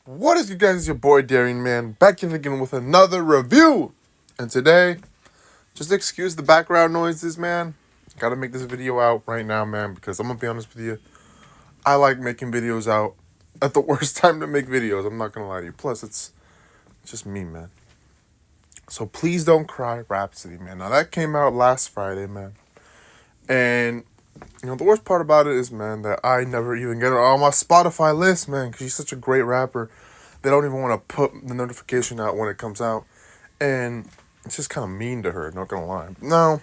What is good, guys? It's your boy Daring Man back in again with another review. And today, just excuse the background noises, man. Gotta make this video out right now, man, because I'm gonna be honest with you. I like making videos out at the worst time to make videos. I'm not gonna lie to you. Plus, it's just me, man. So please don't cry, Rapsody, man. Now that came out last Friday, man. And the worst part about it is, man, that I never even get her on my Spotify list, man, because she's such a great rapper. They don't even want to put the notification out when it comes out. And it's just kind of mean to her, not gonna lie. Now,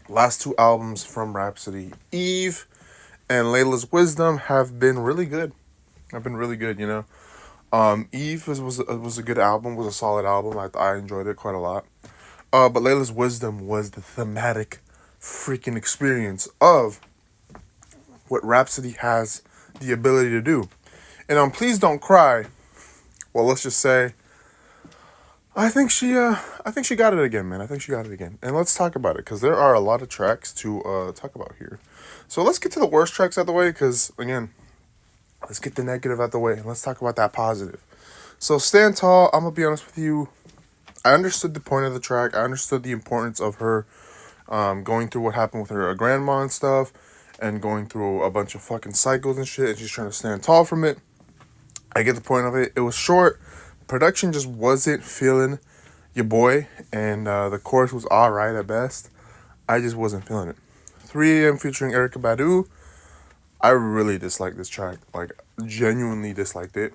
last two albums from Rapsody, Eve and Layla's Wisdom, have been really good. Have been really good. Eve was a good album, was a solid album. I enjoyed it quite a lot. But Layla's Wisdom was the thematic freaking experience of what Rapsody has the ability to do. And Please Don't Cry, well, let's just say I think she got it again, man. I think she got it again. And let's talk about it, because there are a lot of tracks to talk about here. So let's get to the worst tracks out the way, because, again, let's get the negative out the way, and let's talk about that positive. So Stand Tall, I'm going to be honest with you, I understood the point of the track. I understood the importance of her going through what happened with her grandma and stuff, and going through a bunch of fucking cycles and shit, and she's trying to stand tall from it. I get the point of it. It was short. Production just wasn't feeling your boy, and the chorus was alright at best. I just wasn't feeling it. 3 AM featuring Erykah Badu. I really disliked this track. Like, genuinely disliked it.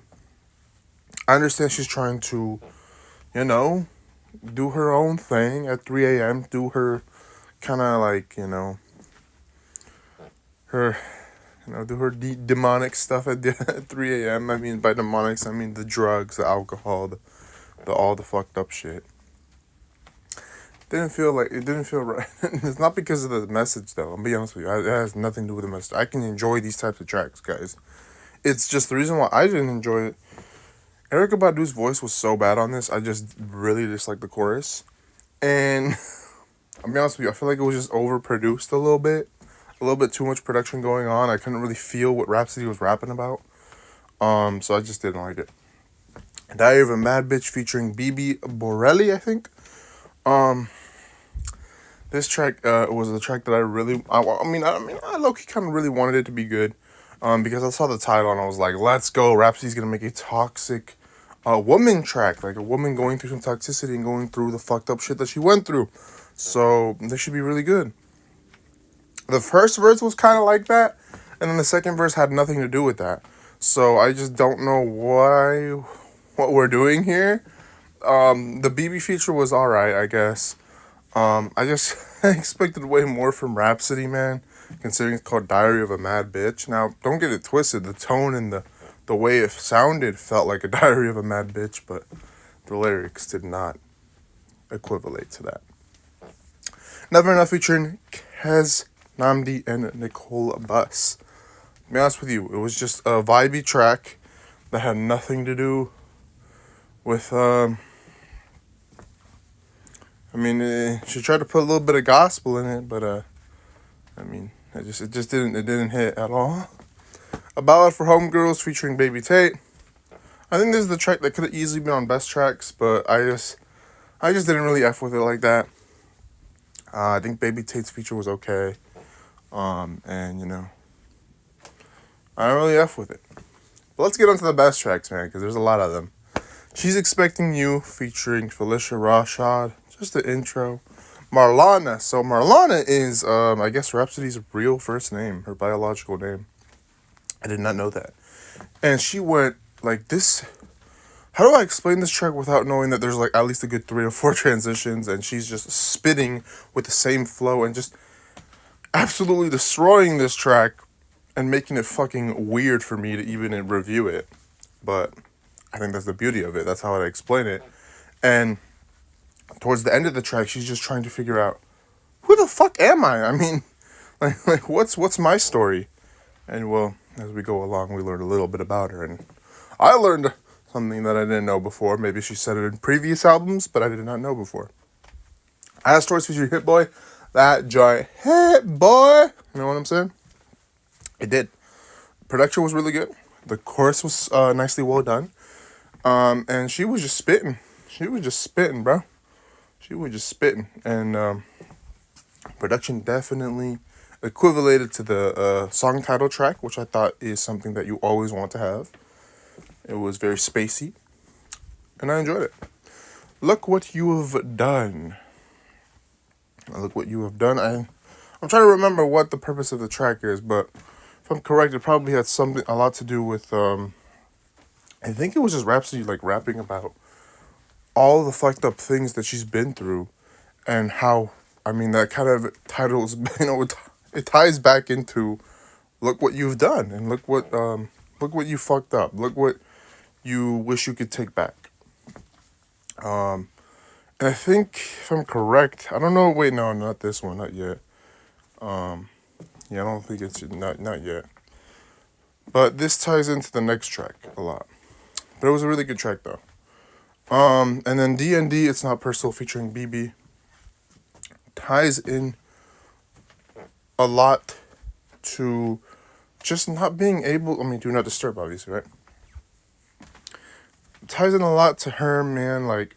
I understand she's trying to, do her own thing at 3 AM. Do her kind of like, her, do her demonic stuff at 3 AM. I mean, by demonics, I mean the drugs, the alcohol, the all the fucked up shit. It didn't feel right. It's not because of the message, though. I'm being honest with you. It has nothing to do with the message. I can enjoy these types of tracks, guys. It's just the reason why I didn't enjoy it. Erykah Badu's voice was so bad on this. I just really disliked the chorus. And I'll be honest with you, I feel like it was just overproduced a little bit. A little bit too much production going on. I couldn't really feel what Rapsody was rapping about. So I just didn't like it. Diary of a Mad Bitch featuring BB Borelli, I think. This track was the track that I low-key kind of really wanted it to be good. Because I saw the title and I was like, let's go. Rapsody's gonna make a toxic woman track, like a woman going through some toxicity and going through the fucked up shit that she went through. So this should be really good. The first verse was kind of like that, and then the second verse had nothing to do with that. So I just don't know what we're doing here. The BB feature was alright, I guess. I just expected way more from Rapsody, man, considering it's called Diary of a Mad Bitch. Now, don't get it twisted. The tone and the way it sounded felt like a Diary of a Mad Bitch, but the lyrics did not equivalent to that. Never Enough featuring Kez Namdi and Nicole Bus. To be honest with you, it was just a vibey track that had nothing to do with, she tried to put a little bit of gospel in it, but, it didn't hit at all. A Ballad for Homegirls featuring Baby Tate. I think this is the track that could have easily been on Best Tracks, but I just didn't really F with it like that. I think Baby Tate's feature was okay. I don't really F with it. But let's get on to the best tracks, man, because there's a lot of them. She's Expecting You featuring Felicia Rashad. Just the intro. Marlana. So Marlana is, I guess, Rapsody's real first name, her biological name. I did not know that. And she went like this. How do I explain this track without knowing that there's like at least a good 3 or 4 transitions, and she's just spitting with the same flow and just absolutely destroying this track and making it fucking weird for me to even review it. But I think that's the beauty of it. That's how I explain it. And towards the end of the track, she's just trying to figure out, who the fuck am I? I mean, like what's my story? And well, as we go along, we learn a little bit about her. And I learned something that I didn't know before. Maybe she said it in previous albums, but I did not know before. As Stories featuring Hit Boy, that joint, Hit Boy, you know what I'm saying? It did. Production was really good. The chorus was nicely well done. And she was just spitting. She was just spitting, bro. She was just spitting. And production definitely equivalated to the song title track, which I thought is something that you always want to have. It was very spacey, and I enjoyed it. Look what you have done. Look what you have done. I'm trying to remember what the purpose of the track is, but if I'm correct, it probably had a lot to do with, I think it was just Rapsody, like, rapping about all the fucked up things that she's been through, and how, I mean, that kind of titles, it ties back into, look what you've done, and look what you fucked up, look what you wish you could take back. And I think, if I'm correct, I don't know, wait, no, not this one, not yet. Yeah, I don't think it's, not yet. But this ties into the next track a lot. But it was a really good track, though. And then D&D, It's Not Personal, featuring BB, ties in a lot to just not being able, I mean, do not disturb, obviously, right? Ties in a lot to her, man, like,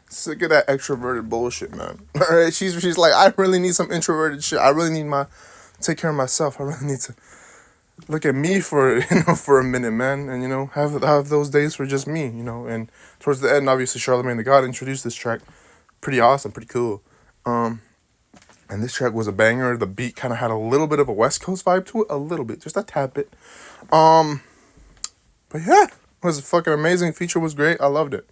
sick of that extroverted bullshit, man. All right, she's like, I really need some introverted shit. I really need take care of myself. I really need to look at me for for a minute, man, and have those days for just me, And towards the end, obviously, Charlemagne the God introduced this track, pretty awesome, pretty cool. And this track was a banger. The beat kind of had a little bit of a West Coast vibe to it, a little bit, just a tad bit. But yeah, it was fucking amazing. Feature was great. I loved it.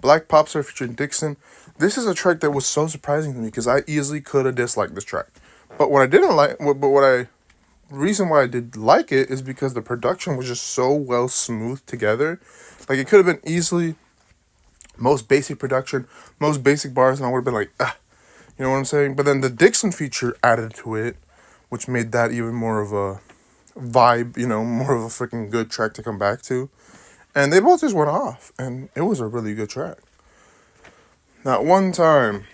Black Popstar featuring Dixon. This is a track that was so surprising to me because I easily could have disliked this track. But what I didn't like, reason why I did like it is because the production was just so well smoothed together. Like, it could have been easily most basic production, most basic bars, and I would have been like, you know what I'm saying? But then the Dixon feature added to it, which made that even more of a vibe, more of a freaking good track to come back to. And they both just went off, and it was a really good track. Not one time,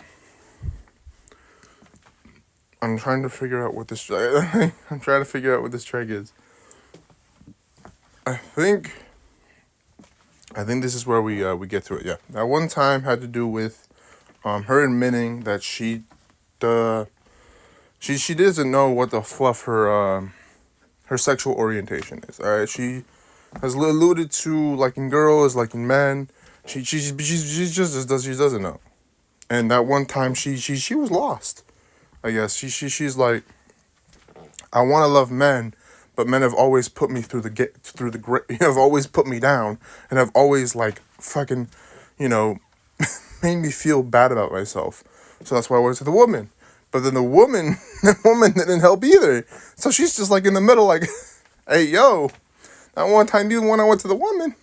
I'm trying to figure out what this track. I'm trying to figure out what this track is. I think this is where we get to it. Yeah, that one time had to do with her admitting that she doesn't know what the fluff her sexual orientation is. All right, she has alluded to liking girls, liking men. She just doesn't know. And that one time she was lost. I guess she's like, I want to love men, but men have always put me have always put me down, and have always like fucking, made me feel bad about myself. So that's why I went to the woman. But then the woman didn't help either. So she's just like in the middle, like, hey, yo, that one time even when I went to the woman,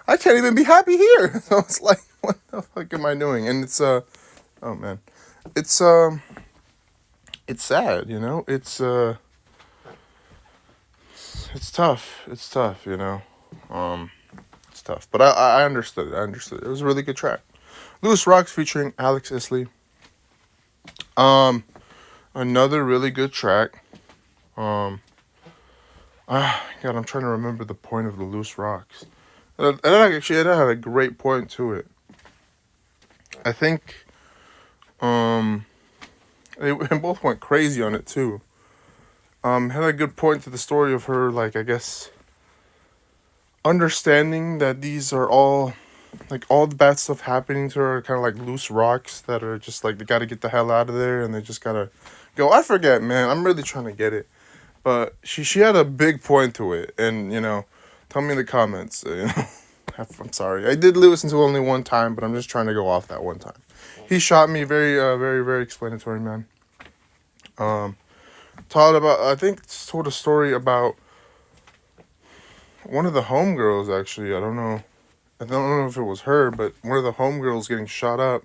I can't even be happy here. So it's like, what the fuck am I doing? And it's oh man, it's sad, it's tough. It's tough, it's tough. But I understood it. It was a really good track. Loose Rocks featuring Alex Isley. Another really good track. God, I'm trying to remember the point of the Loose Rocks. And actually, it had a great point to it. I think, they both went crazy on it too. Had a good point to the story of her, like, I guess, understanding that these are all, like, all the bad stuff happening to her are kind of like loose rocks that are just like, they gotta get the hell out of there and they just gotta go. I forget, man. I'm really trying to get it. But she had a big point to it, and, tell me in the comments, I'm sorry. I did listen to it only one time, but I'm just trying to go off that one time. He shot me very, very explanatory, man. Told a story about one of the homegirls, actually. I don't know if it was her, but one of the homegirls getting shot up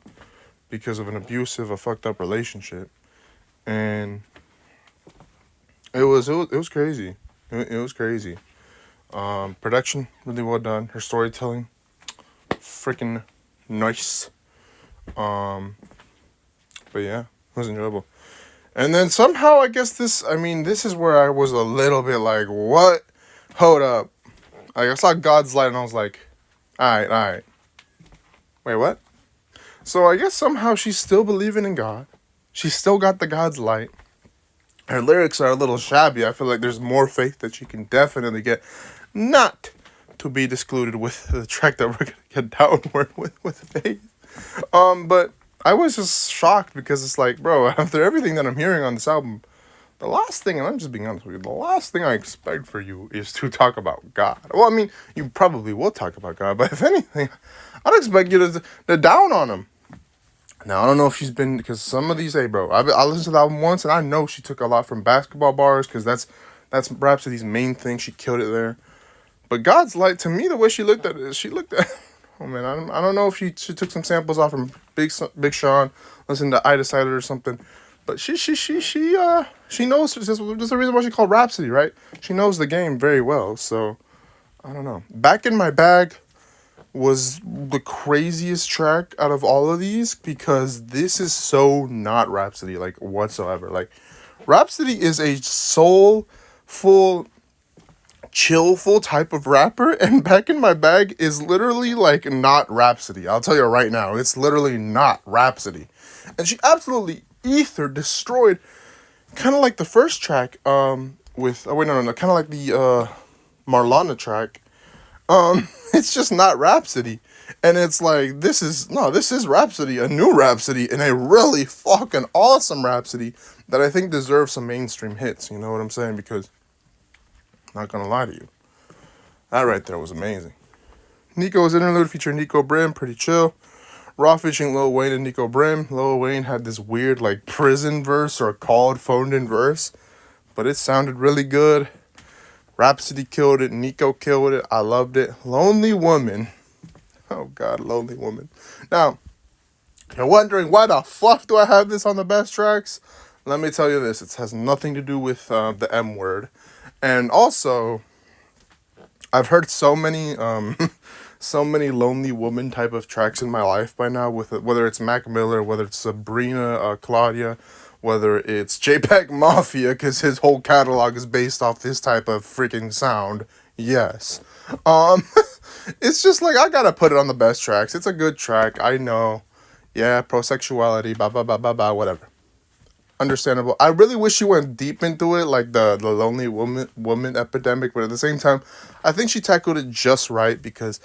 because of a fucked up relationship. And it was crazy. It was crazy. Production, really well done. Her storytelling, freaking nice. But yeah, it was enjoyable. And then somehow, I guess this is where I was a little bit like, what? Hold up. Like, I saw God's Light and I was like, All right. Wait, what? So I guess somehow she's still believing in God. She's still got the God's light. Her lyrics are a little shabby. I feel like there's more faith that she can definitely get. Not to be discluded with the track that we're gonna get downward with faith. But I was just shocked because it's like, bro, after everything that I'm hearing on this album, the last thing, and I'm just being honest with you, the last thing I expect for you is to talk about God. Well, I mean, you probably will talk about God, but if anything, I'd expect you to down on him. Now, I don't know if she's been, because some of these, hey, bro, I listened to the album once, and I know she took a lot from basketball bars, because that's Rhapsody's main thing. She killed it there. But God's Light, to me, the way she looked at it, she looked at, oh, man, I don't know if she took some samples off from Big Sean, listened to I Decided or something. But she knows, there's a reason why she called Rhapsody, right? She knows the game very well, so, I don't know. Back in My Bag was the craziest track out of all of these, because this is so not Rhapsody, like, whatsoever. Like, Rhapsody is a soulful, chillful type of rapper, and Back in My Bag is literally, like, not Rhapsody. I'll tell you right now, it's literally not Rhapsody. And she absolutely destroyed, kind of like the first track, with, oh wait, no, kind of like the, Marlana track. It's just not Rhapsody. And it's like, this is Rhapsody, a new Rhapsody, and a really fucking awesome Rhapsody that I think deserves some mainstream hits, you know what I'm saying? Because, not gonna lie to you, that right there was amazing. Nico's interlude featuring Nico Brim, pretty chill. Raw featuring Lil Wayne and Nico Brim. Lil Wayne had this weird, like, prison verse or phoned-in verse, but it sounded really good. Rhapsody killed it. Nico killed it. I loved it. Lonely Woman. Oh, God, Lonely Woman. Now, you're wondering, why the fuck do I have this on the best tracks? Let me tell you this. It has nothing to do with the M word. And also, I've heard so many so many Lonely Woman type of tracks in my life by now, with it, whether it's Mac Miller, whether it's Sabrina Claudia, whether it's JPEG Mafia, because his whole catalog is based off this type of freaking sound. Yes. It's just like, I gotta put it on the best tracks. It's a good track, I know. Yeah, prosexuality, whatever. Understandable. I really wish she went deep into it, like the lonely woman epidemic, but at the same time, I think she tackled it just right, because,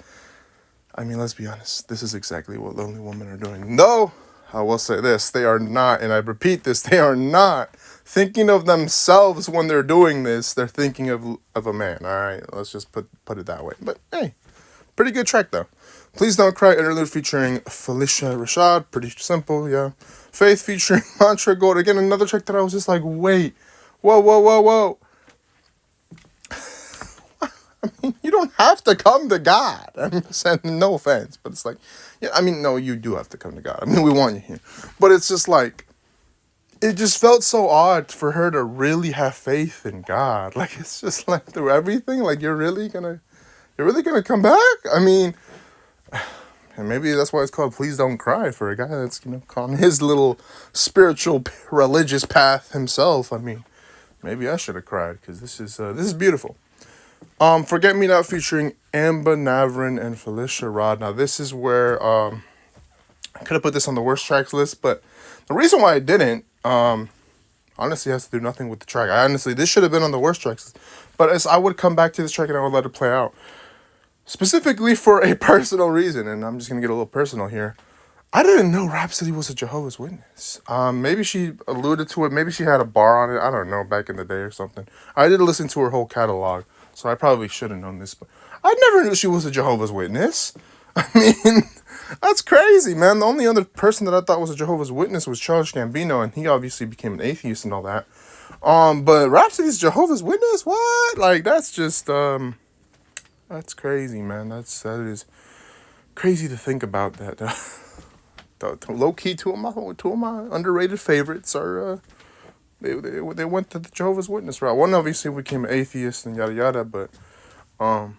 I mean, let's be honest, this is exactly what lonely women are doing. No, I will say this, they are not, and I repeat this, they are not thinking of themselves when they're doing this. They're thinking of a man, alright? Let's just put it that way. But, hey, pretty good track, though. Please Don't Cry interlude featuring Felicia Rashad. Pretty simple, yeah. Faith featuring Mantra Gold. Again, another track that I was just like, wait. Whoa. I mean, you don't have to come to God. I'm saying, no offense, but it's like, yeah, I mean, no, you do have to come to God. I mean, we want you here. But it's just like, it just felt so odd for her to really have faith in God. Like, it's just like, through everything, like, you're really gonna come back? I mean, and maybe that's why it's called Please Don't Cry, for a guy that's, on his little spiritual, religious path himself. I mean, maybe I should have cried, because this is beautiful. Forget Me Not featuring Amba Navrin and Felicia Rod. Now, this is where, I could have put this on the worst tracks list, but the reason why I didn't, honestly has to do nothing with the track. This should have been on the worst tracks list, but I would come back to this track and I would let it play out. Specifically for a personal reason, and I'm just going to get a little personal here. I didn't know Rhapsody was a Jehovah's Witness. Maybe she alluded to it. Maybe she had a bar on it. I don't know, back in the day or something. I did listen to her whole catalog, so I probably should have known this. But I never knew she was a Jehovah's Witness. I mean, that's crazy, man. The only other person that I thought was a Jehovah's Witness was Charles Gambino, and he obviously became an atheist and all that. But Rhapsody's Jehovah's Witness? What? Like, that's just, that's crazy, man. That is crazy to think about that. Low key, two of my underrated favorites are they went to the Jehovah's Witness route. One obviously became an atheist and yada yada, but I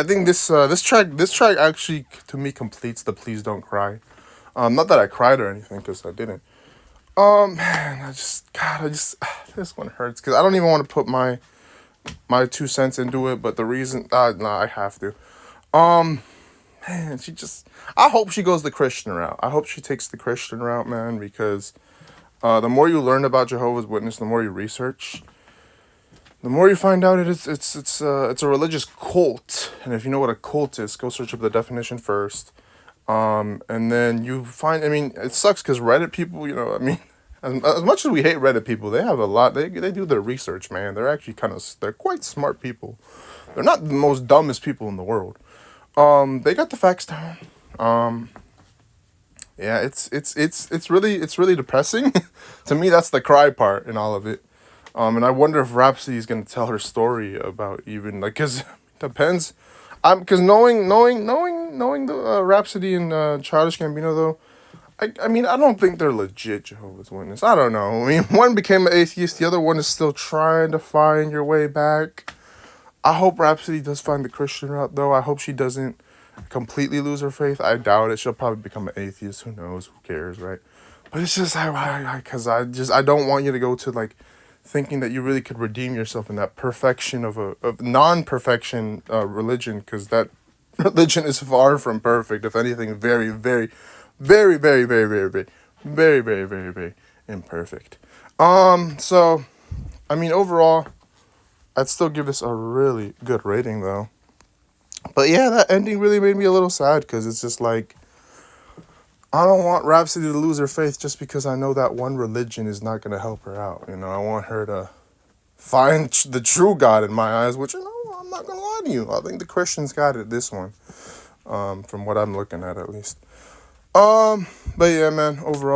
think this track actually to me completes the Please Don't Cry. Not that I cried or anything, because I didn't. Man, this one hurts, because I don't even want to put my 2 cents into it, but the reason, I have to. Um, man, I hope she goes the Christian route. I hope she takes the Christian route, man, because the more you learn about Jehovah's Witness, the more you research, the more you find out it's a religious cult. And if you know what a cult is, go search up the definition first. And then you find, I mean, it sucks because Reddit people, I mean, as much as we hate Reddit people, they have a lot. They do their research, man. They're actually they're quite smart people. They're not the most dumbest people in the world. They got the facts down. Um, yeah, it's really depressing. To me, that's the cry part in all of it. And I wonder if Rhapsody is gonna tell her story about even like, cause depends. Cause knowing the Rhapsody and Childish Gambino though, I mean I don't think they're legit Jehovah's Witness. I don't know. I mean one became an atheist, the other one is still trying to find your way back. I hope Rhapsody does find the Christian route though. I hope she doesn't completely lose her faith. I doubt it. She'll probably become an atheist. Who knows? Who cares, right? But it's just because I don't want you to go to like thinking that you really could redeem yourself in that perfection of non-perfection religion, because that religion is far from perfect. If anything, very very very very very very very very very very very imperfect. So I mean overall, I'd still give this a really good rating though. But yeah, that ending really made me a little sad because it's just like I don't want Rhapsody to lose her faith just because I know that one religion is not going to help her out. I want her to find the true God in my eyes, which, I'm not going to lie to you. I think the Christians got it, this one, from what I'm looking at least. But yeah, man, overall.